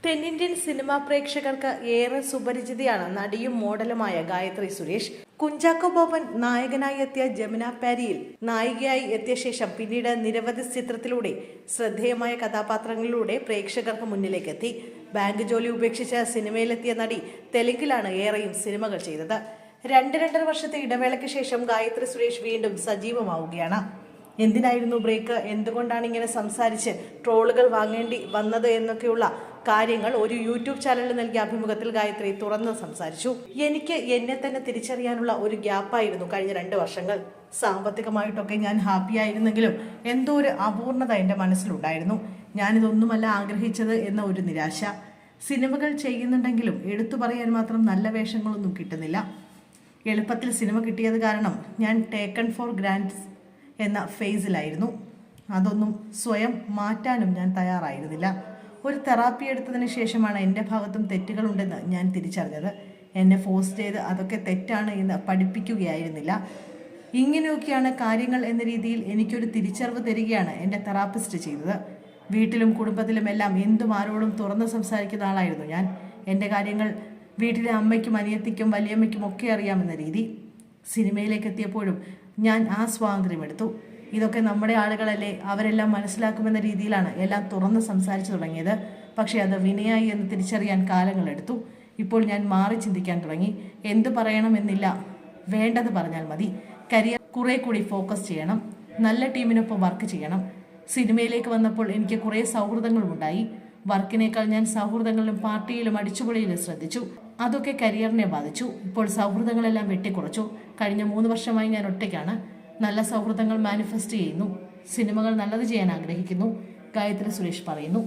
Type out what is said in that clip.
തെന്നിന്ത്യൻ സിനിമാ പ്രേക്ഷകർക്ക് ഏറെ സുപരിചിതയാണ് നടിയും മോഡലുമായ ഗായത്രി സുരേഷ്. കുഞ്ചാക്കോ ബോബൻ നായകനായി എത്തിയ ജമുന പാരിയിൽ നായികയായി എത്തിയ ശേഷം പിന്നീട് നിരവധി ചിത്രത്തിലൂടെ ശ്രദ്ധേയമായ കഥാപാത്രങ്ങളിലൂടെ പ്രേക്ഷകർക്ക് മുന്നിലേക്ക് എത്തി. ബാങ്ക് ജോലി ഉപേക്ഷിച്ച് സിനിമയിലെത്തിയ നടി തെലുങ്കിലാണ് ഏറെയും സിനിമകൾ ചെയ്തത്. 2-2.5 വർഷത്തെ ഇടവേളയ്ക്ക് ശേഷം ഗായത്രി സുരേഷ് വീണ്ടും സജീവമാവുകയാണ്. എന്തിനായിരുന്നു ബ്രേക്ക്, എന്തുകൊണ്ടാണ് ഇങ്ങനെ സംസാരിച്ച് ട്രോളുകൾ വാങ്ങേണ്ടി വന്നത് എന്നൊക്കെയുള്ള കാര്യങ്ങൾ ഒരു യൂട്യൂബ് ചാനലിൽ നൽകിയ അഭിമുഖത്തിൽ ഗായത്രി തുറന്ന് സംസാരിച്ചു. എനിക്ക് എന്നെ തന്നെ തിരിച്ചറിയാനുള്ള ഒരു ഗ്യാപ്പായിരുന്നു കഴിഞ്ഞ 2 വർഷങ്ങൾ. സാമ്പത്തികമായിട്ടൊക്കെ ഞാൻ ഹാപ്പി ആയിരുന്നെങ്കിലും എന്തോ ഒരു അപൂർണത എൻ്റെ മനസ്സിലുണ്ടായിരുന്നു. ഞാനിതൊന്നുമല്ല ആഗ്രഹിച്ചത് എന്ന ഒരു നിരാശ. സിനിമകൾ ചെയ്യുന്നുണ്ടെങ്കിലും എടുത്തു പറയാൻ മാത്രം നല്ല വേഷങ്ങളൊന്നും കിട്ടുന്നില്ല. എളുപ്പത്തിൽ സിനിമ കിട്ടിയത് കാരണം ഞാൻ ടേക്കൺ ഫോർ ഗ്രാൻഡ് എന്ന ഫേസിലായിരുന്നു. അതൊന്നും സ്വയം മാറ്റാനും ഞാൻ തയ്യാറായിരുന്നില്ല. ഒരു തെറാപ്പി എടുത്തതിന് ശേഷമാണ് എൻ്റെ ഭാഗത്തും തെറ്റുകളുണ്ടെന്ന് ഞാൻ തിരിച്ചറിഞ്ഞത്. എന്നെ ഫോഴ്സ് ചെയ്ത് അതൊക്കെ തെറ്റാണ് എന്ന് പഠിപ്പിക്കുകയായിരുന്നില്ല. ഇങ്ങനെയൊക്കെയാണ് കാര്യങ്ങൾ എന്ന രീതിയിൽ എനിക്കൊരു തിരിച്ചറിവ് തരികയാണ് എൻ്റെ തെറാപ്പിസ്റ്റ് ചെയ്തത്. വീട്ടിലും കുടുംബത്തിലും എല്ലാം എന്തും ആരോടും തുറന്ന് സംസാരിക്കുന്ന ആളായിരുന്നു ഞാൻ. എൻ്റെ കാര്യങ്ങൾ വീട്ടിലെ അമ്മയ്ക്കും അനിയത്തിക്കും വലിയമ്മയ്ക്കും ഒക്കെ അറിയാമെന്ന രീതി. സിനിമയിലേക്ക് എത്തിയപ്പോഴും ഞാൻ ആ സ്വാതന്ത്ര്യമെടുത്തു. ഇതൊക്കെ നമ്മുടെ ആളുകളല്ലേ, അവരെല്ലാം മനസ്സിലാക്കുമെന്ന രീതിയിലാണ് എല്ലാം തുറന്ന് സംസാരിച്ചു തുടങ്ങിയത്. പക്ഷേ അത് വിനയായി എന്ന് തിരിച്ചറിയാൻ കാലങ്ങളെടുത്തു. ഇപ്പോൾ ഞാൻ മാറി ചിന്തിക്കാൻ തുടങ്ങി. എന്തു പറയണമെന്നില്ല, വേണ്ടത് പറഞ്ഞാൽ മതി. കരിയർ കുറെ കൂടി ഫോക്കസ് ചെയ്യണം, നല്ല ടീമിനൊപ്പം വർക്ക് ചെയ്യണം. സിനിമയിലേക്ക് വന്നപ്പോൾ എനിക്ക് കുറേ സൗഹൃദങ്ങളുമുണ്ടായി. വർക്കിനേക്കാൾ ഞാൻ സൗഹൃദങ്ങളിലും പാർട്ടിയിലും അടിച്ചുപൊളിയിലും ശ്രദ്ധിച്ചു. അതൊക്കെ കരിയറിനെ ബാധിച്ചു. ഇപ്പോൾ സൗഹൃദങ്ങളെല്ലാം വെട്ടിക്കുറച്ചു. കഴിഞ്ഞ 3 വർഷമായി ഞാൻ ഒറ്റയ്ക്കാണ്. നല്ല സൗഹൃദങ്ങൾ മാനിഫെസ്റ്റ് ചെയ്യുന്നു. സിനിമകൾ നല്ലത് ചെയ്യാൻ ആഗ്രഹിക്കുന്നു, ഗായത്രി സുരേഷ് പറയുന്നു.